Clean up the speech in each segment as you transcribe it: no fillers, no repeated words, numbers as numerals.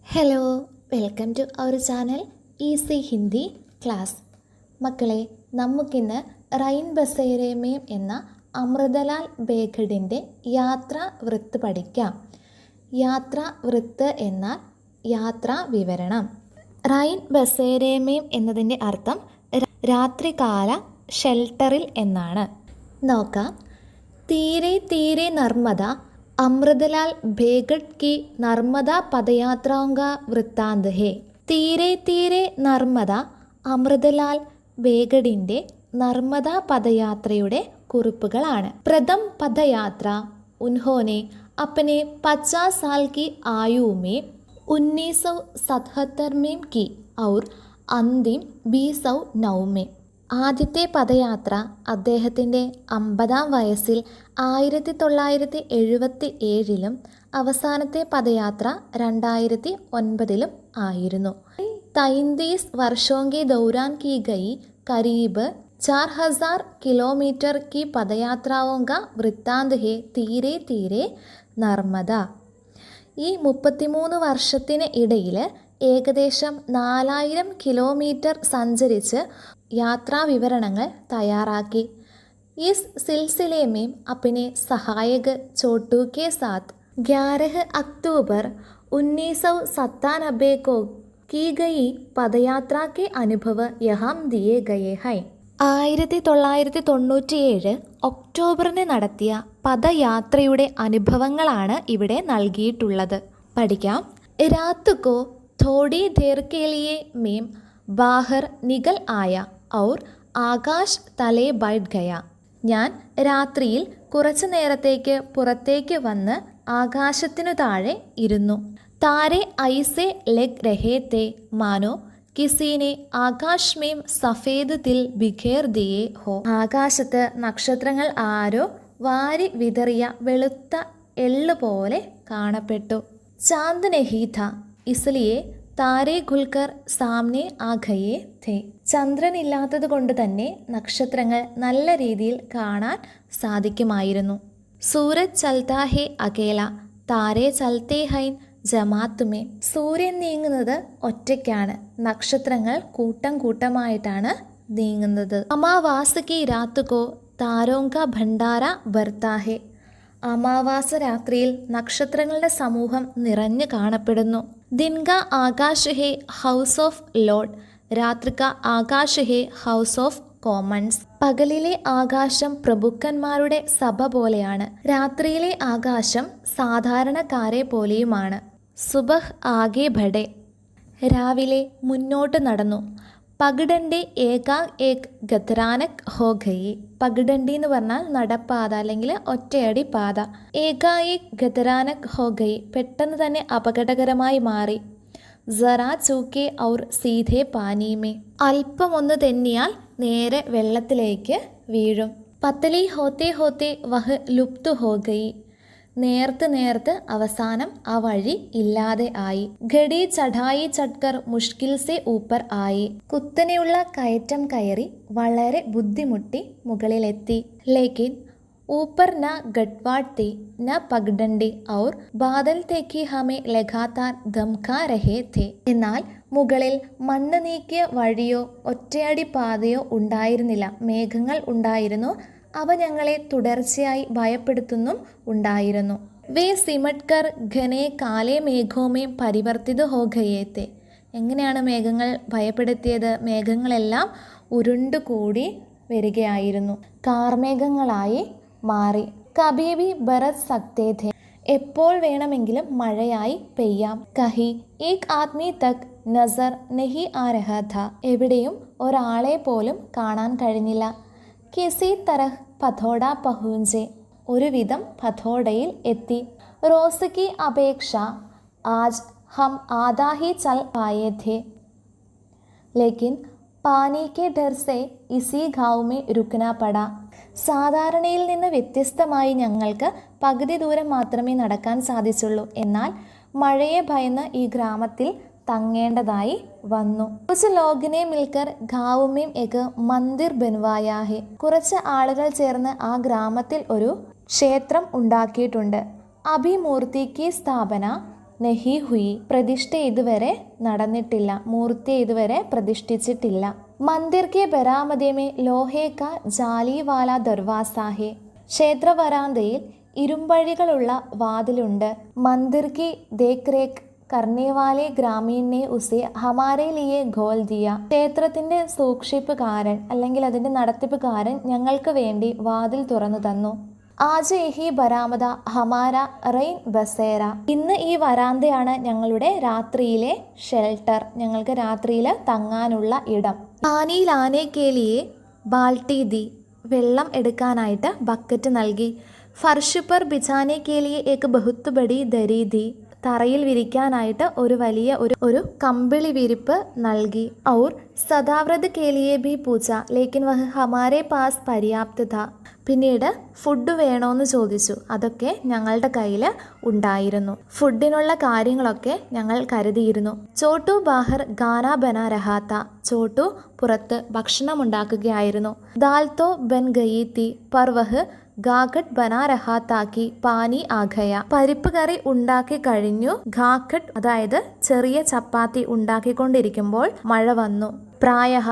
Hello, welcome to our channel easy Hindi class. മക്കളെ, നമുക്കിന്ന് Rhine ബസേരമേം എന്ന അമൃതലാൽ ബേഖഡിൻ്റെ യാത്രാ വൃത്ത് പഠിക്കാം. യാത്രാ വൃത്ത് എന്നാൽ യാത്രാ വിവരണം. റൈൻ ബസേരമേം എന്നതിൻ്റെ അർത്ഥം രാത്രികാല ഷെൽട്ടറിൽ എന്നാണ്. നോക്കാം. തീരെ തീരെ നർമ്മദ अमृतलाल बेगड की नर्मदा पदयात्राओं का वृत्तांत है. തീരെ തീരെ നർമ്മദ അമൃതലാൽ ബേഗഡിൻ്റെ നർമ്മദ പദയാത്രയുടെ കുറിപ്പുകളാണ്. പ്രഥം പദയാത്ര ഉൻഹോനെ अपने 50 साल की आयु में 1977 में की और अंतिम 2009 में. ആദ്യത്തെ പദയാത്ര അദ്ദേഹത്തിൻ്റെ 50-ാം വയസ്സിൽ 1977 അവസാനത്തെ പദയാത്ര 2009 ആയിരുന്നു. 33 वर्षों के दौरान की गई करीब 4000 किलोमीटर की पदयात्राओं का वृत्तांत है തീരെ തീരെ നർമ്മദ. ഈ 33 വർഷത്തിന് ഇടയിൽ ഏകദേശം 4000 കിലോമീറ്റർ സഞ്ചരിച്ച് യാത്രാവിവരണങ്ങൾ തയ്യാറാക്കി. ഇസ് സിൽസിലെ में अपने सहायक छोटू के साथ 11 अक्टूबर 1997 को की गई पदयात्रा के अनुभव यहाँ दिए गए हैं. 1997 ഒക്ടോബറിന് നടത്തിയ പദയാത്രയുടെ അനുഭവങ്ങളാണ് ഇവിടെ നൽകിയിട്ടുള്ളത്. പഠിക്കാം. രാത് को थोड़ी देर के लिए में बाहर निकल आया और ആകാശ് തലേ ബൈഠ് ഗയ. ഞാൻ രാത്രിയിൽ കുറച്ചു നേരത്തേക്ക് പുറത്തേക്ക് വന്ന് ആകാശത്തിനു താഴെ ഇരുന്നു. താരെ ഐസെ ലഗ് രഹേ തേ മാനോ കിസീനെ ആകാശ് മേം സഫേദ് തിൽ ബിഖേർ ദിയേ ഹോ. ആകാശത്ത് നക്ഷത്രങ്ങൾ ആരോ വാരി വിതറിയ വെളുത്ത എള്ളു പോലെ കാണപ്പെട്ടു. ചാന്ദ് നഹീ ഥാ ഇസ്ലിയെ താരെ ഖുൽക്കർ സാമ്നെ ആ ഗയേ ഥേ. ചന്ദ്രനില്ലാത്തത് കൊണ്ട് തന്നെ നക്ഷത്രങ്ങൾ നല്ല രീതിയിൽ കാണാൻ സാധിക്കുമായിരുന്നു. സൂരജ് ചൽത്താ ഹേ അകേല താരെ ചൽത്തേ ഹൈൻ ജമാത്ത് മേ. സൂര്യൻ നീങ്ങുന്നത് ഒറ്റയ്ക്കാണ്, നക്ഷത്രങ്ങൾ കൂട്ടം കൂട്ടമായിട്ടാണ് നീങ്ങുന്നത്. അമാവാസ് കി രാത് കോ താരോं का ഭണ്ഡാര ബർത്താ ഹേ. അമാവാസ രാത്രിയിൽ നക്ഷത്രങ്ങളുടെ സമൂഹം നിറഞ്ഞു കാണപ്പെടുന്നു. दिन का आकाश है हाउस ഓഫ് ലോഡ്, രാത്രി का ആകാശ് ഹേ ഹൗസ് ഓഫ് കോമൺസ്. പകലിലെ ആകാശം പ്രഭുക്കന്മാരുടെ സഭ പോലെയാണ്, രാത്രിയിലെ ആകാശം സാധാരണക്കാരെ പോലെയുമാണ്. സുബഹ് ആകെ ബഡേ, രാവിലെ മുന്നോട്ട് നടന്നു. പഗഡണ്ടി ഏകാ ഏക് ഗത്രാനക് ഹോ ഗയി. പഗഡണ്ടി എന്ന് പറഞ്ഞാൽ നടപ്പാത അല്ലെങ്കിൽ ഒറ്റയടി പാത. ഏകാ ഏക് ഗത്രാനക് ഹോ ഗയി, പെട്ടെന്ന് തന്നെ അപകടകരമായി മാറി. സറാ ചൂക്കെ ഔർ സീധേ പാനീമേ, അല്പമൊന്ന് തെന്നിയാൽ നേരെ വെള്ളത്തിലേക്ക് വീഴും. പത്തലി ഹോത്തെ ഹോത്തെ വഹ് ലുപ്ത് ഹോ ഗയി. നേർത്ത് അവസാനം ആ വഴി ഇല്ലാതെ ആയി. ഗഡി ചढ़ाई ചട്കർ മുഷ്കിൽ സെ ഊപ്പർ ആയി. കുത്തനെയുള്ള കയറ്റം കയറി വളരെ ബുദ്ധിമുട്ടി മുകളിലെത്തി. ലേക്കിൻ ഊപ്പർ ന ഗട്വാട്ട് തി ന പഗ്ഡണ്ടി ഔർ ബാദൽ തേക്കി ഹമേ ലഗാതാർ ധംകാ രഹേ ഥേ. എന്നാൽ മുകളിൽ മണ്ണ് നീക്കിയ വഴിയോ ഒറ്റയടി പാതയോ ഉണ്ടായിരുന്നില്ല, മേഘങ്ങൾ ഉണ്ടായിരുന്നു, അവ ഞങ്ങളെ തുടർച്ചയായി ഭയപ്പെടുത്തുന്നും ഉണ്ടായിരുന്നു. വേ സിമട്കർ ഘനെ കാലേ മേഘോമേ പരിവർത്തിത് ഹോ ഗയേ ഥേ. എങ്ങനെയാണ് മേഘങ്ങൾ ഭയപ്പെടുത്തിയത്? മേഘങ്ങളെല്ലാം ഉരുണ്ടുകൂടി വരികയായിരുന്നു, കാർമേഘങ്ങളായി മാറി. കഭി ഭി ബരസ് സക്തേ ഥേ, എപ്പോൾ വേണമെങ്കിലും മഴയായി പെയ്യാം. കഹി ഏക് ആദ്മി തക് നസർ നഹി ആ രഹാ ഥാ, എവിടെയും ഒരാളെ പോലും കാണാൻ കഴിഞ്ഞില്ല. കിസി തരഹ് പഥോഡ പഹൂഞ്ചെ, ഒരുവിധം പഥോഡയിൽ എത്തി. റോസ് की अपेक्षा आज हम आधा ही चल पाए थे, लेकिन पानी के डर से इसी गाँव में रुकना पड़ा. സാധാരണയിൽ നിന്ന് വ്യത്യസ്തമായി ഞങ്ങൾക്ക് പകുതി ദൂരം മാത്രമേ നടക്കാൻ സാധിച്ചുള്ളൂ, എന്നാൽ മഴയെ ഭയന്ന് ഈ ഗ്രാമത്തിൽ തങ്ങേണ്ടതായി വന്നു. കുറച്ച് ലോകിനെ മിൽക്കർ ഗാവുമേം ഏക് മന്ദിർ ബൻവായാ ഹെ. കുറച്ച് ആളുകൾ ചേർന്ന് ആ ഗ്രാമത്തിൽ ഒരു ക്ഷേത്രം ഉണ്ടാക്കിയിട്ടുണ്ട്. അഭിമൂർത്തി കി സ്ഥാപന നഹി ഹുയി, പ്രതിഷ്ഠ ഇതുവരെ നടന്നിട്ടില്ല, മൂർത്തി ഇതുവരെ പ്രതിഷ്ഠിച്ചിട്ടില്ല. മന്ദിർ കെ ബരാമദേ മേ ലോഹേ കാ ജാലി വാല ദർവാസ ഹെ, ക്ഷേത്ര വരാന്തയിൽ ഇരുമ്പഴികളുള്ള വാതിലുണ്ട്. മന്ദിർ കി ദേഖ് രേഖ് കർണേവാലെ ഗ്രാമീണെ ഉസെ ഹമാരെ ലിയെ ഖോൽ ദിയ, ക്ഷേത്രത്തിന്റെ സൂക്ഷിപ്പുകാരൻ അല്ലെങ്കിൽ അതിന്റെ നടത്തിപ്പുകാരൻ ഞങ്ങൾക്ക് വേണ്ടി വാതിൽ തുറന്നു തന്നു. ആജ് യഹി ബരാമദ ഹമാര റൈൻ ബസേര, ഇന്ന് ഈ വരാന്തയാണ് ഞങ്ങളുടെ രാത്രിയിലെ ഷെൽട്ടർ, ഞങ്ങൾക്ക് രാത്രിയിൽ തങ്ങാനുള്ള ഇടം. പാനി ലാനെ കെ ലിയെ ബാൽട്ടി ദി, വെള്ളം എടുക്കാനായിട്ട് ബക്കറ്റ് നൽകി. ഫർഷ് പർ ബിഛാനെ കെ ലിയെ ഏക് ബഹുത് ബഡി ദരി ദി, തറയിൽ വിരിക്കാനായിട്ട് ഒരു വലിയ ഒരു കമ്പിളി വിരിപ്പ് നൽകി. ഔർ സദാവ്രത് കെ ലിയെ ഭി പൂച്ച ലേക്കിൻ വഹ് ഹമാരെ പാസ് പര്യാപ്ത ഥ, പിന്നീട് ഫുഡ് വേണോന്ന് ചോദിച്ചു, അതൊക്കെ ഞങ്ങളുടെ കയ്യിൽ ഉണ്ടായിരുന്നു, ഫുഡിനുള്ള കാര്യങ്ങളൊക്കെ ഞങ്ങൾ കരുതിയിരുന്നു. ചോട്ടു ബാഹർ ഗാന ബനാ രഹാത്ത, ചോട്ടു പുറത്ത് ഭക്ഷണം ഉണ്ടാക്കുകയായിരുന്നു. ദാൽ തോ ബൻ ഗയി തി പർ വഹ് ഗാഖട്ട് ബനാ രഹാ താക്കി പാനി ആഖയ, പരിപ്പ് കറി ഉണ്ടാക്കി കഴിഞ്ഞു. ഗാഖട്ട് അതായത് ചെറിയ ചപ്പാത്തി ഉണ്ടാക്കിക്കൊണ്ടിരിക്കുമ്പോൾ മഴ വന്നു. പ്രായഃ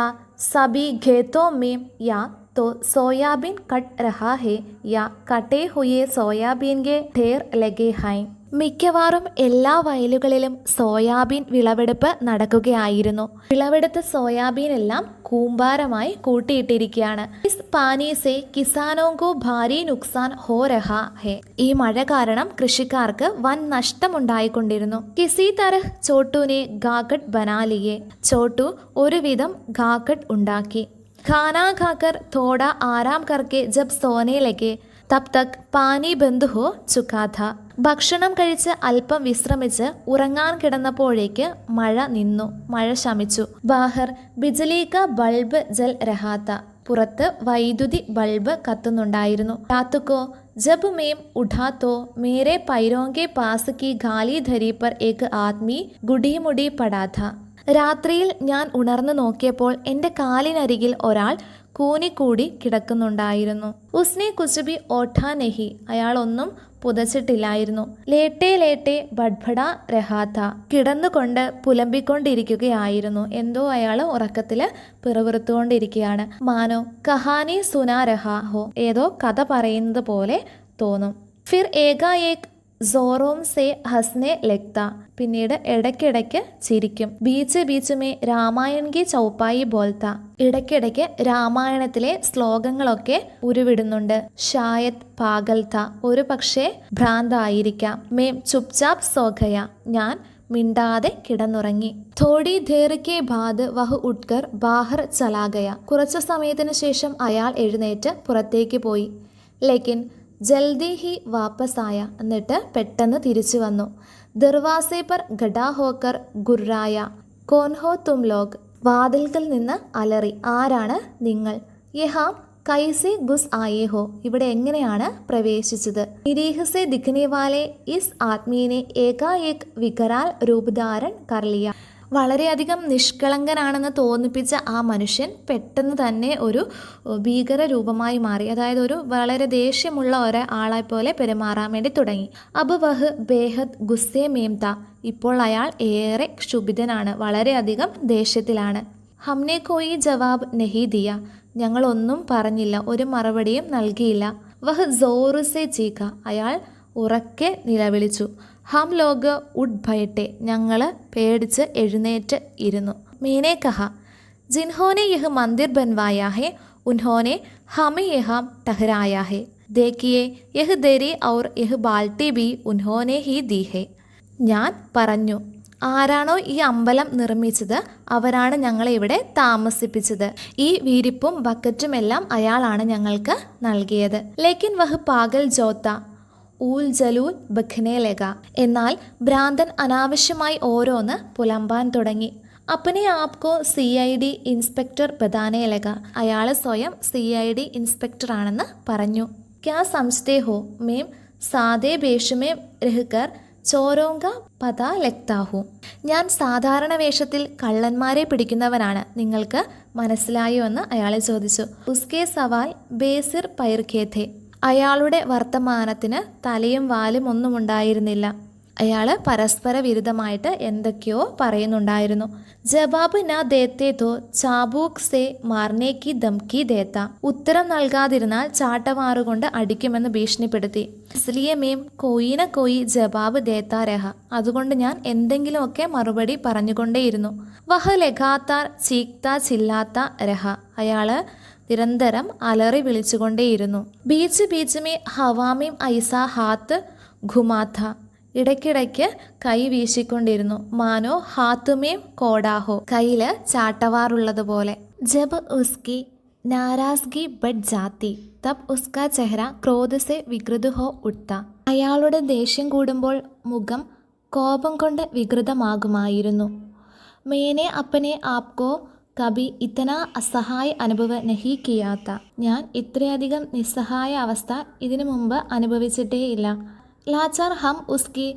സബി ഖേതോ മേം യാ तो सोयाबीन कट रहा है या कटे हुए सोयाबीन के ढेर लगे हैं, മിക്കവാറും എല്ലാ വയലുകളിലും സോയാബീൻ വിളവെടുപ്പ് നടക്കുകയായിരുന്നു. വിളവെടുത്ത സോയാബീൻ എല്ലാം കൂമ്പാരമായി കൂട്ടിയിട്ടിരിക്കുകയാണ്. ഇസ് പാനി സേ കിസാനോ കോ ഭാരി നുക്സാൻ ഹോ രഹാ ഹെ, ഈ മഴ കാരണം കൃഷിക്കാർക്ക് വൻ നഷ്ടമുണ്ടായിക്കൊണ്ടിരുന്നു. കിസി തരഹ് ചോട്ടുനെ ഗാഖട്ട് ബനാ ലിയെ, ചോട്ടു ഒരുവിധം ഗാഖട്ട് ഉണ്ടാക്കി. खाना खाकर थोड़ा आराम करके जब सोने लगे तब तक पानी बंद हो चुका था, ഭക്ഷണം കഴിച്ച് അല്പം വിശ്രമിച്ച് ഉറങ്ങാൻ കിടന്നപ്പോഴേക്ക് മഴ നിന്നു, മഴ ശമിച്ചു. ബാഹർ ബിജലി കാ ബൾബ് ജൽ രഹാത്ത, പുറത്ത് വൈദ്യുതി ബൾബ് കത്തുന്നുണ്ടായിരുന്നു. രാത്തുക്കോ ജബ് മേം ഉഠാത്തോ മേരെ പൈരോങ്കെ പാസ് കി ഗാലി ധരി പർ ഏക് ആദ്മി ഗുഡി മുടി പടാഥ, രാത്രിയിൽ ഞാൻ ഉണർന്നു നോക്കിയപ്പോൾ എൻ്റെ കാലിനരികിൽ ഒരാൾ കൂനിക്കൂടി കിടക്കുന്നുണ്ടായിരുന്നു. ഉസ്നെ കുച്ച് ബി ഓഠാ നെഹി, അയാൾ ഒന്നും പുതച്ചിട്ടില്ലായിരുന്നു. ലേട്ടേ ലേട്ടേ ബഡ്ബഡ രഹാത്ത, കിടന്നുകൊണ്ട് പുലമ്പിക്കൊണ്ടിരിക്കുകയായിരുന്നു. എന്തോ അയാൾ ഉറക്കത്തിൽ പിറുപിറുത്തുകൊണ്ടിരിക്കുകയാണ്. മാനോ കഹാനി സുനാ രഹാ ഹോ, ഏതോ കഥ പറയുന്നത് പോലെ തോന്നും. ഫിർ ഏകായേക് സോറോം സേ ഹസ്നെ ലഗ്ത, പിന്നീട് ഇടയ്ക്കിടയ്ക്ക് ചിരിക്കും. ബീച്ച് ബീച്ച് മേ രാമായൺ കി ചൗപ്പായി ബോൽത്ത, ഇടയ്ക്കിടയ്ക്ക് രാമായണത്തിലെ ശ്ലോകങ്ങളൊക്കെ ഉരുവിടുന്നുണ്ട്. ഷായത് പാഗൽത്ത, ഒരു പക്ഷേ ഭ്രാന്തായിരിക്കാം. മേം ചുപ്ചാപ് സോഖയ, ഞാൻ മിണ്ടാതെ കിടന്നുറങ്ങി. തോടി ദേർ കെ ബാദ് വഹ് ഉട്കർ ബാഹർ ചലാഗയ, കുറച്ചു സമയത്തിന് ശേഷം അയാൾ എഴുന്നേറ്റ് പുറത്തേക്ക് പോയി. ലേക്കിൻ ജൽദി ഹി വാപ്പസായ, എന്നിട്ട് പെട്ടെന്ന് തിരിച്ചു വന്നു. ദർവാസെ പർ ഖഡാ ഹോക്കർ ഗുർരായ കോൻ ഹോ തും ലോഗ്, വാതിൽക്കൽ നിന്ന് അലറി, ആരാണ് നിങ്ങൾ? യഹാം കൈസെ ഗുസ് ആയേ ഹോ, ഇവിടെ എങ്ങനെയാണ് പ്രവേശിച്ചത്? നിരീഹ് സെ ദിഖ്നെ വാലെ ഇസ് ആദ്മീനെ ഏകാഏക് വികരാൽ രൂപധാരൻ കർലിയ, വളരെയധികം നിഷ്കളങ്കനാണെന്ന് തോന്നിപ്പിച്ച ആ മനുഷ്യൻ പെട്ടെന്ന് തന്നെ ഒരു ഭീകര രൂപമായി മാറി. അതായത് ഒരു വളരെ ദേഷ്യമുള്ള ഒരാളെ പോലെ പെരുമാറാൻ വേണ്ടി തുടങ്ങി. അബ് വഹ് ബേഹദ് ഗുസ്സേ മേംത, ഇപ്പോൾ അയാൾ ഏറെ ക്ഷുഭിതനാണ്, വളരെയധികം ദേഷ്യത്തിലാണ്. ഹംനെ കോയി ജവാബ് നഹി ദിയ, ഞങ്ങളൊന്നും പറഞ്ഞില്ല, ഒരു മറുപടിയും നൽകിയില്ല. വഹ് സോറ് സെ ചീഖ, അയാൾ ഉറക്കെ നിലവിളിച്ചു. ഹം ലോഗ് ഉഡ് ഭയട്ടെ, ഞങ്ങൾ പേടിച്ച് എഴുന്നേറ്റ് ഇരുന്നു. മേനെ കഹ ജിൻഹോനെ യഹ് മന്ദിർ ബൻവായാ ഹെ ഉൻഹോനെ ഹമെ യഹാം ടഹരായാ ഹെ, ദേക്കിയെ യഹ് ദരി ഔർ യഹ് ബാൽട്ടി ബി ഉൻഹോനെ ഹി ദി ഹെ, ഞാൻ പറഞ്ഞു, ആരാണോ ഈ അമ്പലം നിർമ്മിച്ചത് അവരാണ് ഞങ്ങളെ ഇവിടെ താമസിപ്പിച്ചത്. ഈ വിരിപ്പും ബക്കറ്റുമെല്ലാം അയാളാണ് ഞങ്ങൾക്ക് നൽകിയത്. ലേക്കിൻ വഹ് പാഗൽ ജോത്ത ഊൽ ജലൂൽ ബഖ്നെ ലഗ, എന്നാൽ ഭ്രാന്തൻ അനാവശ്യമായി ഓരോന്ന് പുലമ്പാൻ തുടങ്ങി. അപ്പനെ ആപ്കോ CID ഇൻസ്പെക്ടർ ബദാനെ ലഗ, അയാൾ സ്വയം CID ഇൻസ്പെക്ടർ ആണെന്ന് പറഞ്ഞു. ക്യാ സംജ്തേ ഹോ മേം സാദേ ബേഷമേ രഹ്കർ ചോരോങ്ക പത ലഗ്താഹു, ഞാൻ സാധാരണ വേഷത്തിൽ കള്ളന്മാരെ പിടിക്കുന്നവനാണ്, നിങ്ങൾക്ക് മനസ്സിലായോ എന്ന് അയാളെ ചോദിച്ചു. ഉസ്കെ സവാൽ ബേസിർ പൈർഖേഥെ, അയാളുടെ വർത്തമാനത്തിന് തലയും വാലും ഒന്നും ഉണ്ടായിരുന്നില്ല. അയാൾ പരസ്പര വിരുദ്ധമായിട്ട് എന്തൊക്കെയോ പറയുന്നുണ്ടായിരുന്നു. ജവാബ് ന ദേത്തെ തോ ചാബൂക്ക് സേ മാർനേക്ക് ധംകി ദേത്ത. ഉത്തരം നൽകാതിരുന്നാൽ ചാട്ടവാറുകൊണ്ട് അടിക്കുമെന്ന് ഭീഷണിപ്പെടുത്തി. ഇസ്ലിയെ മേം കോയി ന കോയി ജവാബ് ദേത്താ രഹ. അതുകൊണ്ട് ഞാൻ എന്തെങ്കിലുമൊക്കെ മറുപടി പറഞ്ഞുകൊണ്ടേയിരുന്നു. വഹ ലഗാത്താർ ചീക്താ ചില്ലാത്ത രഹ. അയാൾ നിരന്തരം അലറി വിളിച്ചുകൊണ്ടേയിരുന്നു. Beach beach may ഹവാമേം ഐസാ Haat ഘുമാത്ത. ഇടയ്ക്കിടയ്ക്ക് കൈ വീശിക്കൊണ്ടിരുന്നു. മാനോ ഹാത്തുമേം കോടാഹോ. കയ്യില് ചാട്ടവാറുള്ളതുപോലെ. ജബ് ഉസ്കി നാരാസ്ഗി ബഡ് ജാത്തി തബ് ഉസ്കാ ചെഹ്റ ക്രോധ സെ വികൃത് ഹോ ഉഠ്ത. അയാളുടെ ദേഷ്യം കൂടുമ്പോൾ മുഖം കോപം കൊണ്ട് വികൃതമാകുമായിരുന്നു. മേനെ അപ്പനെ ആപ്കോ കബി ഇത്തന അസഹായ അനുഭവ നഹി കിയാത്ത. ഞാൻ ഇത്രയധികം നിസ്സഹായ അവസ്ഥ ഇതിനു മുമ്പ് അനുഭവിച്ചിട്ടേയില്ല. ലാച്ചാർ ഹം ഉസ്കി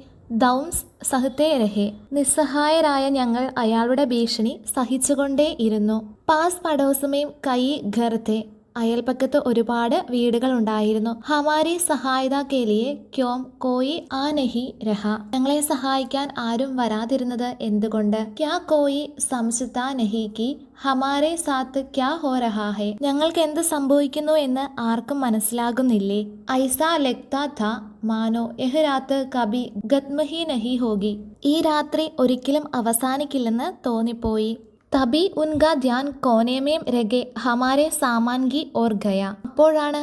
ദൗംസ് സഹത്തെ രഹേ. നിസ്സഹായരായ ഞങ്ങൾ അയാളുടെ ഭീഷണി സഹിച്ചുകൊണ്ടേ ഇരുന്നു. പാസ് പടോസുമേം കൈ ഘർത്തെ. അയൽപക്കത്ത് ഒരുപാട് വീടുകൾ ഉണ്ടായിരുന്നു. ഹമാരി സഹായത കേലിയെ ക്യോം കോയി ആ നഹി രഹ. ഞങ്ങളെ സഹായിക്കാൻ ആരും വരാതിരുന്നത് എന്തുകൊണ്ട്? ക്യാ കോയി സംശുത നഹി കി ഹമാരെ സാത്ത് ക്യാ ഹോ രഹാ ഹെ. ഞങ്ങൾക്ക് എന്ത് സംഭവിക്കുന്നു എന്ന് ആർക്കും മനസ്സിലാകുന്നില്ലേ? ഐസാ ലഗ്താ ഥാ മാനോ യഹ് രാത്ത് കബി ഖത്മ് നഹി ഹോഗി. ഈ രാത്രി ഒരിക്കലും അവസാനിക്കില്ലെന്ന് തോന്നിപ്പോയി. തബി ഉൻകാ ധ്യാൻ കോനേമേം രഗെ ഹമാരെ സാമാൻ കി ഓർ ഗയ. അപ്പോഴാണ്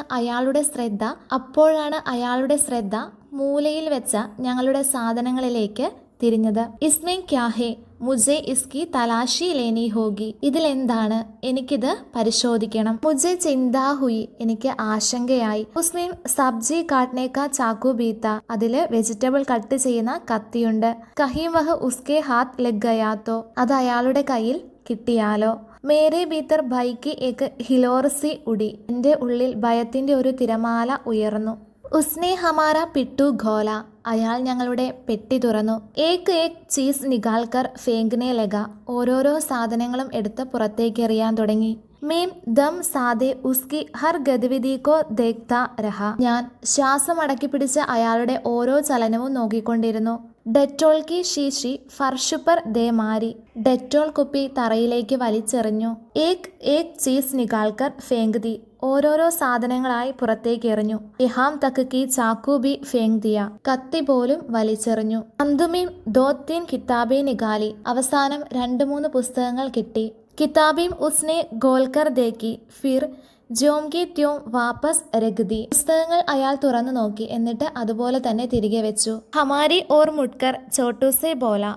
അയാളുടെ ശ്രദ്ധ മൂലയിൽ വെച്ച ഞങ്ങളുടെ സാധനങ്ങളിലേക്ക് തിരിഞ്ഞത്. ഇസ്മേ ക്യാ ഹേ മുझे ഇസ്കി തലാശി ലേനി ഹോഗി. ഇതിലെന്താണ്? എനിക്കിത് പരിശോധിക്കണം. മുझे ചിന്താ ഹുയി. എനിക്ക് ആശങ്കയായി. ഉസ്മേം സബ്ജി കാട്ട്നെ കാ ചാക്കു ബീത്ത. അതില് വെജിറ്റബിൾ കട്ട് ചെയ്യുന്ന കത്തിയുണ്ട്. കഹീം വഹ് ഉസ്കെ ഹാത്ത് ലഗ് ഗയാത്തോ. അത് അയാളുടെ കയ്യിൽ കിട്ടിയാലോ? മേരെ ഭീത്തർ ഭയ്ക്ക് ഏക് ഹിലോർസി ഉടി. എൻ്റെ ഉള്ളിൽ ഭയത്തിന്റെ ഒരു തിരമാല ഉയർന്നു. ഉസ്നെ ഹമാര പിട്ടു ഘോല. അയാൾ ഞങ്ങളുടെ പെട്ടി തുറന്നു. ഏക് ചീസ് നികാൽക്കർ ഫേങ്ക്നെ ലഗ. ഓരോരോ സാധനങ്ങളും എടുത്ത് പുറത്തേക്കെറിയാൻ തുടങ്ങി. മേം ദം സാദെ ഉസ്കി ഹർ ഗതിവിധി കോ ദേഖ്താ രഹ. ഞാൻ ശ്വാസം അടക്കി പിടിച്ച് അയാളുടെ ഓരോ ചലനവും നോക്കിക്കൊണ്ടിരുന്നു. ഡെറ്റോൾ കി ശീശി ഫർഷ് പർ ദേ മാരി. ഡെറ്റോൾ കുപ്പി തറയിലേക്ക് വലിച്ചെറിഞ്ഞു. ഏക് ചീസ് നികാൽക്കർ ഫേങ്ക് ദി. ഓരോരോ സാധനങ്ങളായി പുറത്തേക്ക് എറിഞ്ഞു. ഇഹാം തക്ക് കി ചാക്കു ബി ഫേങ്ക് ദിയ. കത്തി പോലും വലിച്ചെറിഞ്ഞു. അന്തുമീം ദോ തീൻ കിതാബേ നികാലി. അവസാനം 2-3 പുസ്തകങ്ങൾ കിട്ടി. കിതാബീം ഉസ്നെ ഗോൽക്കർ ദേക്കി ഫിർ ജോം കി ത്യോം വാപ്പസ് രഗ്ദി. പുസ്തകങ്ങൾ അയാൾ തുറന്നു നോക്കി. എന്നിട്ട് അതുപോലെ തന്നെ തിരികെ വെച്ചു. ഹമാരി ഓർ മുട്ട്കർ ചോട്ടൂസെ ബോല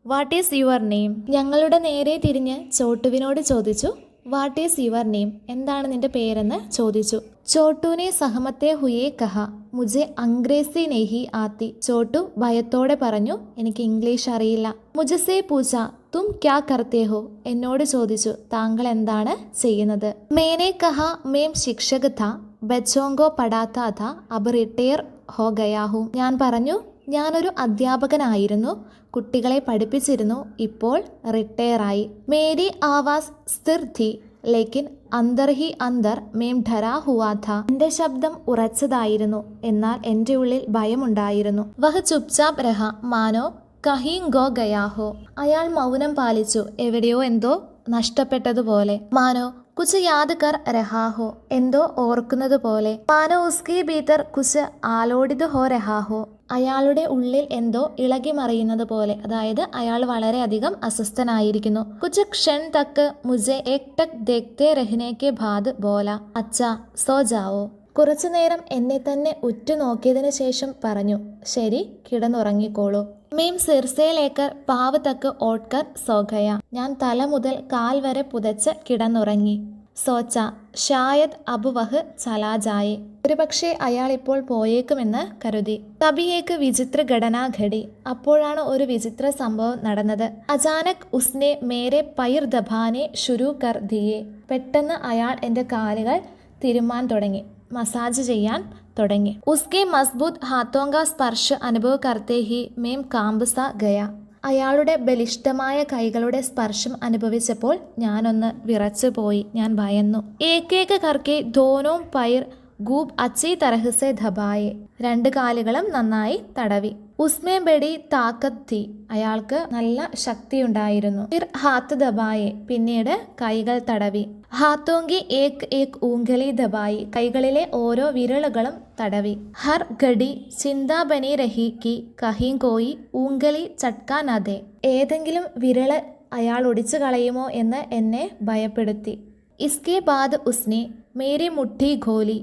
വാട്ട് ഈസ് യുവർ നെയിം. ഞങ്ങളുടെ നേരെ തിരിഞ്ഞ് ചോട്ടുവിനോട് ചോദിച്ചു, വാട്ട് ഈസ് യുവർ നെയിം. എന്താണ് നിന്റെ പേരെന്ന് ചോദിച്ചു. ചോട്ടുവിനെ സഹമത്തെ ഹുയേ കഹ മുझे അംഗ്രേസി നെഹി ആത്തി. ചോട്ടു ഭയത്തോടെ പറഞ്ഞു, എനിക്ക് ഇംഗ്ലീഷ് അറിയില്ല. മുझसे പൂച്ച തും ക്യാ കർത്തേ ഹോ. എന്നോട് ചോദിച്ചു, താങ്കൾ എന്താണ് ചെയ്യുന്നത്? മേനെ കഹ മേം ശിക്ഷക് ഥാ ബച്ചോങ്കോ പഠാത്താ ഥാ അബ് റിട്ടയർ ഹോ ഗയാ ഹൂം. ഞാൻ പറഞ്ഞു, ഞാനൊരു അധ്യാപകനായിരുന്നു, കുട്ടികളെ പഠിപ്പിച്ചിരുന്നു, ഇപ്പോൾ റിട്ടയറായി. മേരി ആവാസ് സ്ഥിർ ഥി ലേക്കിൻ അന്തർ ഹി അന്തർ മേം ധരാ ഹുവാ ഥാ. എന്റെ ശബ്ദം ഉറച്ചതായിരുന്നു, എന്നാൽ എന്റെ ഉള്ളിൽ ഭയമുണ്ടായിരുന്നു. വഹ് ചുപ്ചാപ് രഹ മാനോ കഹീം ഗോ ഗയാഹോ. അയാൾ മൗനം പാലിച്ചു, എവിടെയോ എന്തോ നഷ്ടപ്പെട്ടതുപോലെ. മാനോ കുച്ച് യാദ് കർ രഹാഹോ. എന്തോ ഓർക്കുന്നത് പോലെ. മാനോ ഉസ്കി ഭീതർ കുച്ച് ആലോഡിത് ഹോ രഹാഹോ. അയാളുടെ ഉള്ളിൽ എന്തോ ഇളകി മറിയുന്നത് പോലെ. അതായത് അയാൾ വളരെയധികം അസ്വസ്ഥനായിരിക്കുന്നു. കുച്ച് ക്ഷൺ തക്ക് മുझे ഏക് ടക് ദേഖ്തേ രഹ്നെ കെ ബാദ് ബോല അച്ഛാ സോ ജാവോ. കുറച്ചു നേരം എന്നെ തന്നെ ഉറ്റുനോക്കിയതിനു ശേഷം പറഞ്ഞു, ശരി, കിടന്നുറങ്ങിക്കോളൂ. മീം സിർസേലേക്കർ പാവ് തക്ക് ഓട്ട്കർ സോഗയ. ഞാൻ തല മുതൽ കാൽ വരെ പുതച്ച് കിടന്നുറങ്ങി. സോച്ച ഷായദ് അബ് വഹ് ചലാ ജായേ. ഒരുപക്ഷെ അയാൾ ഇപ്പോൾ പോയേക്കുമെന്ന് കരുതി. തബിയേക്ക് വിചിത്ര ഘടനാ ഘടി. അപ്പോഴാണ് ഒരു വിചിത്ര സംഭവം നടന്നത്. അചാനക് ഉസ്നെ മേരെ പൈർ ദബാനെ ശുരു കർ ദിയേ. പെട്ടെന്ന് അയാൾ എൻ്റെ കാലുകൾ തിരുമാൻ തുടങ്ങി, മസാജ് ചെയ്യാൻ തുടങ്ങി. ഉസ്കെ മസ്ബൂത്ത് ഹാത്തോങ്ക സ്പർശ് അനുഭവ കർത്തേ ഹി മേം കാമ്പസ ഗയ. അയാളുടെ ബലിഷ്ഠമായ കൈകളുടെ സ്പർശം അനുഭവിച്ചപ്പോൾ ഞാനൊന്ന് വിറച്ചു പോയി. ഞാൻ ഭയന്നു. ഏക്കേക കർക്കെ ധോനോം പൈർ ഗൂബ് അച്ചി തരഹ് സെ ധബായെ, 2 കാലുകളും നന്നായി തടവി. ഉസ്മേ ബഡി താക്കത്ത് തി, അയാൾക്ക് നല്ല ശക്തിയുണ്ടായിരുന്നു. ഫിർ ഹാത്ത് ദബായെ, പിന്നീട് കൈകൾ തടവി. ഹാത്തോങ്കി ഏക് ഏക് ഊങ്കലി ദബായി, കൈകളിലെ ഓരോ വിരലുകളും തടവി. ഹർ ഘടി ചിന്താ ബനി രഹി കി കഹീം കോയി ഊങ്കലി ചട്കാ ന ദേ, ഏതെങ്കിലും വിരല് അയാൾ ഒടിച്ചു കളയുമോ എന്ന് എന്നെ ഭയപ്പെടുത്തി. ഇസ്കെ ബാദ് ഉസ്നെ മേരി മുട്ടി ഘോലി,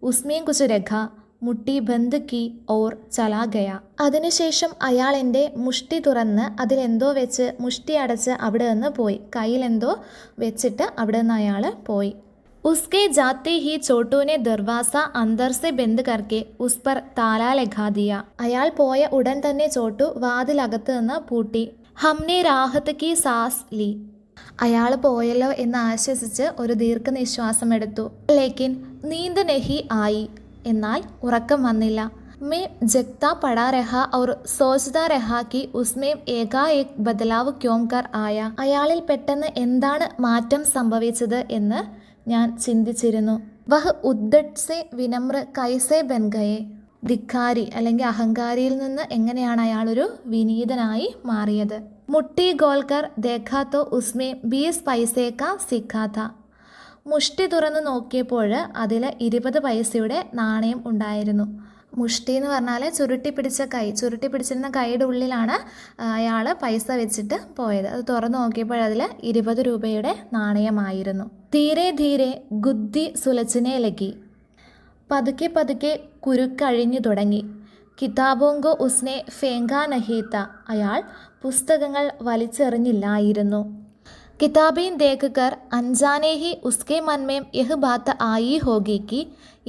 ഉസ്മേ കുച്ച് രഖ, മുട്ടി ബന്ദ് കി ഓർ ചലാ ഗയ. അതിനുശേഷം അയാൾ എൻ്റെ മുഷ്ടി തുറന്ന് അതിലെന്തോ വെച്ച് മുഷ്ടി അടച്ച് അവിടെ നിന്ന് പോയി. കയ്യിലെന്തോ വെച്ചിട്ട് അവിടെ നിന്ന് അയാൾ പോയി. ഉസ്കെ ജാത്തെ ഹി ചോട്ടുവിനെ ദർവാസ അന്തർ സെ ബന്ദ് കർക്കെ ഉസ് പർ താലാ ലഗാ ദിയ, അയാൾ പോയ ഉടൻ തന്നെ ചോട്ടു വാതിലകത്ത് നിന്ന് പൂട്ടി. ഹംനെ രാഹത്ത് കി സാസ് ലി, അയാൾ പോയല്ലോ എന്ന് ആശ്വസിച്ച് ഒരു ദീർഘനിശ്വാസം എടുത്തു. ലേക്കിൻ നീന്ത് നഹി ആയി, എന്നാൽ ഉറക്കം വന്നില്ല. മേ ജഗ്താ പടാ രഹ ഔർ സോച്താ രഹ കി ഉസ്മേ ഏകാഏക് ബദലാവ് ക്യോം കർ ആയ, അയാളിൽ പെട്ടെന്ന് എന്താണ് മാറ്റം സംഭവിച്ചത് എന്ന് ഞാൻ ചിന്തിച്ചിരുന്നു. വഹ് ഉദ്ദട്ട് സെ വിനമ്ര കൈസെ ബൻ ഗയെ, ധിക്കാരി അല്ലെങ്കിൽ അഹങ്കാരിയിൽ നിന്ന് എങ്ങനെയാണ് അയാളൊരു വിനീതനായി മാറിയത്. മുട്ടി ഗോൽക്കർ ദേഖാ തോ ഉസ്മേ 20 പൈസേ കാ സിക്കാ ഥാ, മുഷ്ടി തുറന്ന് നോക്കിയപ്പോൾ അതിൽ 20 പൈസയുടെ നാണയം ഉണ്ടായിരുന്നു. മുഷ്ടി എന്ന് പറഞ്ഞാൽ ചുരുട്ടി പിടിച്ചിരുന്ന കൈയുടെ ഉള്ളിലാണ് അയാൾ പൈസ വെച്ചിട്ട് പോയത്. അത് തുറന്ന് നോക്കിയപ്പോൾ അതിൽ 20 രൂപയുടെ നാണയമായിരുന്നു. ധീരെ ധീരെ ഗുദ്ദി സുലച്ചിനെ ലഗി, പതുക്കെ പതുക്കെ കുരുക്കഴിഞ്ഞു തുടങ്ങി. കിതാബോങ്കോ ഉസ്നെ ഫേങ്കാ നഹീത്ത, അയാൾ പുസ്തകങ്ങൾ വലിച്ചെറിഞ്ഞില്ലായിരുന്നു. കിതാബീൻ ദേഖ് കർ അൻജാനെ ഹി ഉസ്കെ മൻ മേം യഹ് ബാത്ത് ആയി ഹോഗി കി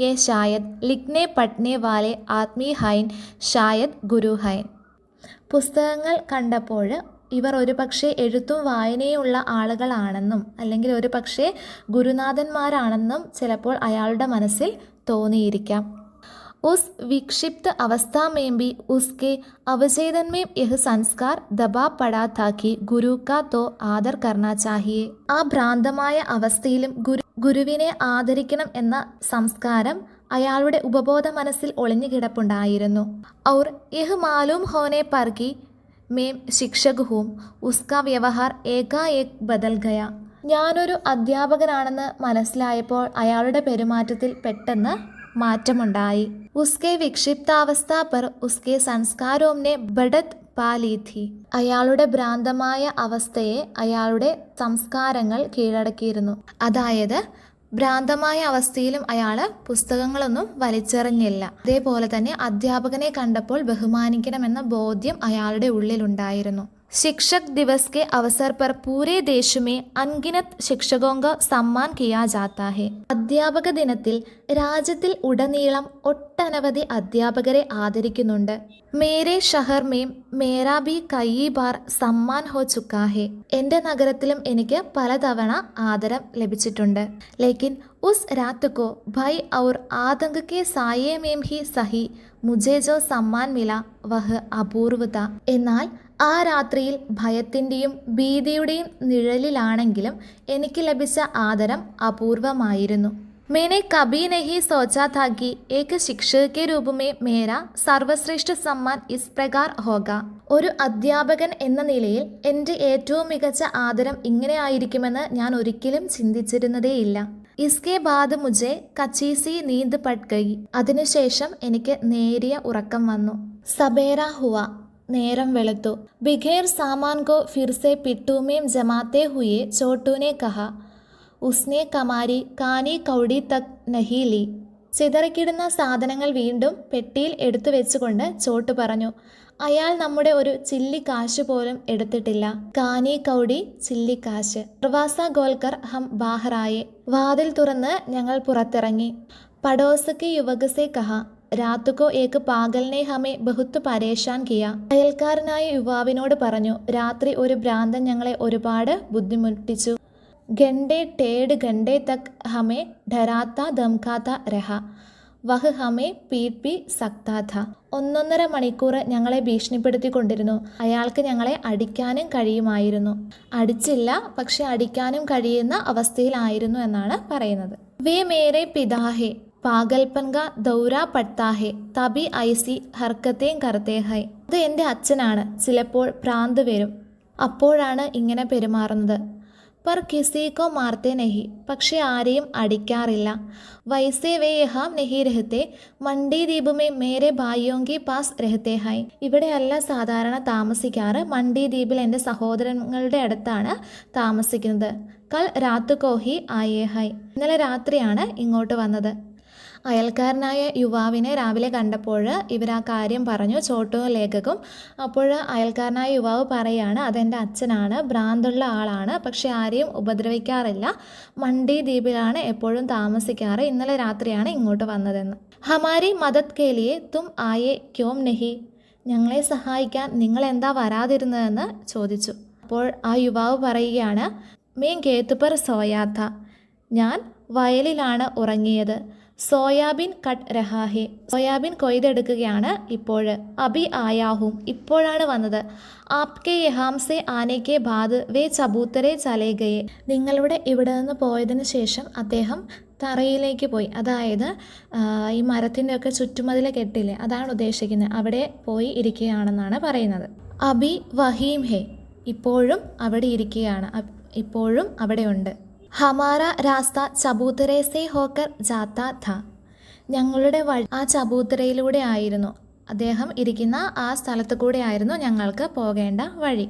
യെ ഷായദ് ലിഖ്നെ പഠ്നെ വാലെ ആദ്മി ഹൈൻ ഷായദ് ഗുരു ഹൈൻ, പുസ്തകങ്ങൾ കണ്ടപ്പോൾ ഇവർ ഒരു പക്ഷേ എഴുത്തും വായനയുള്ള ആളുകളാണെന്നും അല്ലെങ്കിൽ ഒരു പക്ഷേ ഗുരുനാഥന്മാരാണെന്നും ചിലപ്പോൾ അയാളുടെ മനസ്സിൽ തോന്നിയിരിക്കാം. ഉസ് വിക്ഷിപ്ത അവസ്ഥ മേം ബി ഉസ്കെ അവചേതൻ മേം യഹ് സംസ്കാർ ദബാ പടാ താ കി ഗുരു കാ തോ ആദർ കർണാ ചാഹിയെ, ആ ഭ്രാന്തമായ അവസ്ഥയിലും ഗുരുവിനെ ആദരിക്കണം എന്ന സംസ്കാരം അയാളുടെ ഉപബോധ മനസ്സിൽ ഒളിഞ്ഞു കിടപ്പുണ്ടായിരുന്നു. ഔർ യഹ് മാലൂം ഹോനെ പർ കി മേം ശിക്ഷക് ഹൂം ഉസ്കാ വ്യവഹാർ ഏകാഏക് ബദൽ ഗയ, ഞാനൊരു അധ്യാപകനാണെന്ന് മനസ്സിലായപ്പോൾ അയാളുടെ പെരുമാറ്റത്തിൽ പെട്ടെന്ന് മാറ്റമുണ്ടായി. ഉസ്കെ വിക്ഷിപ്താവസ്ഥ പർ ഉസ്കെ സംസ്കാരോംനെ ബഡത് പാലി ഥി, അയാളുടെ ഭ്രാന്തമായ അവസ്ഥയെ അയാളുടെ സംസ്കാരങ്ങൾ കീഴടക്കിയിരുന്നു. അതായത് ഭ്രാന്തമായ അവസ്ഥയിലും അയാൾ പുസ്തകങ്ങളൊന്നും വലിച്ചെറിഞ്ഞില്ല. അതേപോലെ തന്നെ അധ്യാപകനെ കണ്ടപ്പോൾ ബഹുമാനിക്കണമെന്ന ബോധ്യം അയാളുടെ ഉള്ളിലുണ്ടായിരുന്നു. शिक्षक दिवस के अवसर पर पूरे देश में अनगिनत शिक्षकों का सम्मान किया जाता है. അധ്യാപക ദിനത്തിൽ രാജ്യത്തിൽ ഉടനീളം ഒട്ടനവധി അധ്യാപകരെ ആദരിക്കുന്നുണ്ട്. മേരെ ഷഹർ മേം മേരാ ഭി കയി ബാർ സമ്മാൻ ഹോ ചുക്കാ ഹെ, എൻ്റെ നഗരത്തിലും എനിക്ക് പലതവണ ആദരം ലഭിച്ചിട്ടുണ്ട്. ലേക്കിൻ ഉസ് രാത് കോ ഭയ് ഔർ ആതങ്ക് കെ സായേ മേം ഹി സഹി മുझे जो സമ്മാൻ മില വഹ് അപൂർവത, എന്നാൽ ആ രാത്രിയിൽ ഭയത്തിൻ്റെയും ഭീതിയുടെയും നിഴലിലാണെങ്കിലും എനിക്ക് ലഭിച്ച ആദരം അപൂർവമായിരുന്നു. मैंने कभी नहीं सोचा था कि एक शिक्षक के रूप में मेरा സർവശ്രേഷ്ഠ സമ്മാൻ ഇസ് പ്രകാർ ഹോഗ, ഒരു അധ്യാപകൻ എന്ന നിലയിൽ എൻ്റെ ഏറ്റവും മികച്ച ആദരം ഇങ്ങനെ ആയിരിക്കുമെന്ന് ഞാൻ ഒരിക്കലും ചിന്തിച്ചിരുന്നതേയില്ല. ഇസ്കെ ബാദ് മുझे കച്ചീസി നീന്ത് പട് ഗയി, അതിനുശേഷം എനിക്ക് നേരിയ ഉറക്കം വന്നു. സബേര ഹുവ, നേരം വെളുത്തു. ബിഖേർ സാമാൻ കോ ഫിർസെ പിട്ടൂമേം ജമാത്തെ ഹുയെ ചോട്ടൂനെ കഹ ഉസ്നെ കമാരി കാനി കൗടി തക് നഹി ലി, ചിതറിക്കിടുന്ന സാധനങ്ങൾ വീണ്ടും പെട്ടിയിൽ എടുത്തു വെച്ചുകൊണ്ട് ചോട്ടു പറഞ്ഞു, അയാൾ നമ്മുടെ ഒരു ചില്ലിക്കാശ് പോലും എടുത്തിട്ടില്ല. കാനി കൗടി, ചില്ലിക്കാശ്. പ്രവാസ ഗോൽക്കർ ഹം ബാഹറായെ, വാതിൽ തുറന്ന് ഞങ്ങൾ പുറത്തിറങ്ങി. പടോസക്ക് യുവകസെ കഹ രാത്തുകോ ഏക്ക് പാഗലിനെ ഹമെ ബഹുത്ത് പരേഷാൻ കിയ, അയൽക്കാരനായ യുവാവിനോട് പറഞ്ഞു, രാത്രി ഒരു ഭ്രാന്തൻ ഞങ്ങളെ ഒരുപാട് ബുദ്ധിമുട്ടിച്ചു. ഘണ്ടെ ടേഡ് ഘണ്ടെ തക് ഹമെ ഡരാത്ത ധംകാത്ത രഹ വഹ് ഹമെ പീട്ട് പി സക്താ ഥ, 1.5 മണിക്കൂർ ഞങ്ങളെ ഭീഷണിപ്പെടുത്തിക്കൊണ്ടിരുന്നു. അയാൾക്ക് ഞങ്ങളെ അടിക്കാനും കഴിയുമായിരുന്നു. അടിച്ചില്ല, പക്ഷെ അടിക്കാനും കഴിയുന്ന അവസ്ഥയിലായിരുന്നു എന്നാണ് പറയുന്നത്. വേ മേരെ പിതാഹെ, പാഗൽപൻ കാ ദൗരാ പട്താ ഹെ തബി ഐസി ഹർക്കത്തേം കർത്തേ ഹൈ. അത് എൻ്റെ അച്ഛനാണ്, ചിലപ്പോൾ ഭ്രാന്ത് വരും, അപ്പോഴാണ് ഇങ്ങനെ പെരുമാറുന്നത്. പർ കിസി കോ മാർത്തേ നഹി, പക്ഷെ ആരെയും അടിക്കാറില്ല. വൈസേ വേ യഹാം നഹി രഹത്തെ മണ്ഡി ദ്വീപ് മേ മേരെ ഭായിയോം കി പാസ് രഹത്തെ ഹൈ. ഇവിടെയല്ല സാധാരണ താമസിക്കാറ്, മണ്ഡി ദ്വീപിൽ എൻ്റെ സഹോദരങ്ങളുടെ അടുത്താണ് താമസിക്കുന്നത്. കൽ രാത്ത് കോഹി ആയേ ഹൈ, ഇന്നലെ രാത്രിയാണ് ഇങ്ങോട്ട് വന്നത്. അയൽക്കാരനായ യുവാവിനെ രാവിലെ കണ്ടപ്പോൾ ഇവർ ആ കാര്യം പറഞ്ഞു, ചോട്ടും ലേഖകും. അപ്പോൾ അയൽക്കാരനായ യുവാവ് പറയുകയാണ്, അതെൻ്റെ അച്ഛനാണ്, ഭ്രാന്തുള്ള ആളാണ്, പക്ഷെ ആരെയും ഉപദ്രവിക്കാറില്ല, മണ്ഡി ദ്വീപിലാണ് എപ്പോഴും താമസിക്കാറ്, ഇന്നലെ രാത്രിയാണ് ഇങ്ങോട്ട് വന്നതെന്ന്. ഹമാരി മദത് കേലിയെ തും ആയേ ക്യോം നഹി, ഞങ്ങളെ സഹായിക്കാൻ നിങ്ങൾ എന്താ വരാതിരുന്നതെന്ന് ചോദിച്ചു. അപ്പോൾ ആ യുവാവ് പറയുകയാണ്, മേ ഖേത് പർ സോയാ ഥാ, ഞാൻ വയലിലാണ് ഉറങ്ങിയത്. സോയാബീൻ കട്ട് രഹാ ഹെ, സോയാബീൻ കൊയ്തെടുക്കുകയാണ് ഇപ്പോൾ. അബി ആയാഹും, ഇപ്പോഴാണ് വന്നത്. ആപ്കെ യഹാം സെ ആനെ കെ ബാദ് വേ ചബൂത്തരെ ചലേ ഗയേ, നിങ്ങളുടെ ഇവിടെ നിന്ന് പോയതിന് ശേഷം അദ്ദേഹം തറയിലേക്ക് പോയി, അതായത് ഈ മരത്തിൻ്റെ ഒക്കെ ചുറ്റുമതിൽ കെട്ടില്ലേ, അതാണ് ഉദ്ദേശിക്കുന്നത്, അവിടെ പോയി ഇരിക്കുകയാണെന്നാണ് പറയുന്നത്. അബി വഹീം ഹെ, ഇപ്പോഴും അവിടെ ഇരിക്കുകയാണ്, ഇപ്പോഴും അവിടെയുണ്ട്. ഹമാര രാസ്ത ചബൂത്തരെ സെ ഹോക്കർ ജാത്ത ഥ, ഞങ്ങളുടെ വഴി ആ ചബൂത്തരയിലൂടെ ആയിരുന്നു, അദ്ദേഹം ഇരിക്കുന്ന ആ സ്ഥലത്തു കൂടെ ആയിരുന്നു ഞങ്ങൾക്ക് പോകേണ്ട വഴി.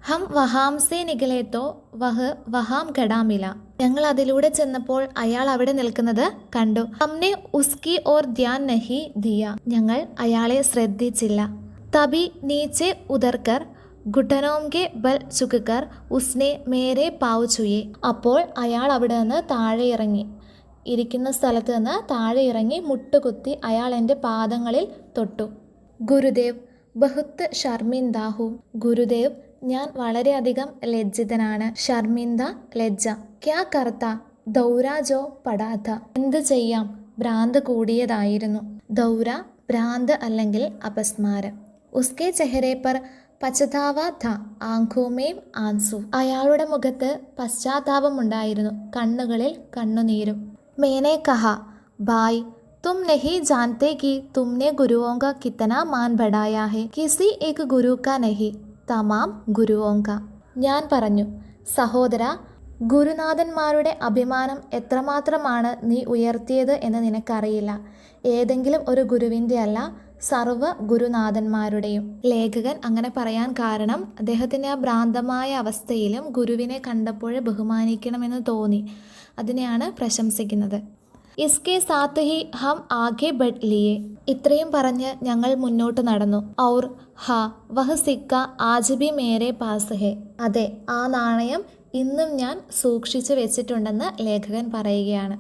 ഹം വഹാം സെ നികലേത്തോ വഹ് വഹാം ഘടാമില, ഞങ്ങൾ അതിലൂടെ ചെന്നപ്പോൾ അയാൾ അവിടെ നിൽക്കുന്നത് കണ്ടു. ഹംനെ ഉസ്കി ഓർ ധ്യാൻ നഹി ദിയ, ഞങ്ങൾ അയാളെ ശ്രദ്ധിച്ചില്ല. തബി നീച്ചെ ഉദർക്കർ ഘുട്ടനോം കെ ബൽ ചുക്കർ ഉസ്നെ മേരെ പാവ് ചുയെ, അപ്പോൾ അയാൾ അവിടെ നിന്ന് താഴെ ഇറങ്ങി, ഇരിക്കുന്ന സ്ഥലത്ത് നിന്ന് താഴെ ഇറങ്ങി മുട്ടുകുത്തി അയാൾ എൻ്റെ പാദങ്ങളിൽ തൊട്ടു. ഗുരുദേവ് ബഹുത്ത് ഷർമിന്ദാഹു, ഗുരുദേവ് ഞാൻ വളരെയധികം ലജ്ജിതനാണ്. ഷർമിന്ദ ലജ്ജ. ക്യാ കർത്ത ദൗര ജോ പടാത്ത, എന്ത് ചെയ്യാം, ഭ്രാന്ത് കൂടിയതായിരുന്നു. ദൗര ഭ്രാന്ത് അല്ലെങ്കിൽ അപസ്മാരം. ഉസ്കെ ചെഹരെ പർ പശ്ചാത്താവ ഥ ആംഖോമേം ആൻസു, അയാളുടെ മുഖത്ത് പശ്ചാത്താപമുണ്ടായിരുന്നു, കണ്ണുകളിൽ കണ്ണുനീരും. മേനെ കഹ ഭായ് തും നഹി ജാൻതേ കി തുമ്നെ ഗുരുവോം കാ കിത്തന മാൻ ബഡായാ ഹെ, കിസി ഏക് ഗുരു കാ നഹി തമാം ഗുരുവോം കാ, ഞാൻ പറഞ്ഞു, സഹോദര, ഗുരുനാഥന്മാരുടെ അഭിമാനം എത്രമാത്രമാണ് നീ ഉയർത്തിയത് എന്ന് നിനക്കറിയില്ല, ഏതെങ്കിലും ഒരു ഗുരുവിൻ്റെ അല്ല, സർവ്വ ഗുരുനാഥന്മാരുടെയും. ലേഖകൻ അങ്ങനെ പറയാൻ കാരണം അദ്ദേഹത്തിൻ്റെ ആ ഭ്രാന്തമായ അവസ്ഥയിലും ഗുരുവിനെ കണ്ടപ്പോൾ ബഹുമാനിക്കണമെന്ന് തോന്നി, അതിനെയാണ് പ്രശംസിക്കുന്നത്. ഇസ്കെ സാത്ത് ഹി ഹം ആകെ ബഡ് ലിയേ, ഇത്രയും പറഞ്ഞ് ഞങ്ങൾ മുന്നോട്ട് നടന്നു. ഔർ ഹാ വഹ് സിക്ക ആജ് ഭി മേരെ പാസ് ഹെ, അതെ, ആ നാണയം ഇന്നും ഞാൻ സൂക്ഷിച്ചു വെച്ചിട്ടുണ്ടെന്ന് ലേഖകൻ പറയുകയാണ്.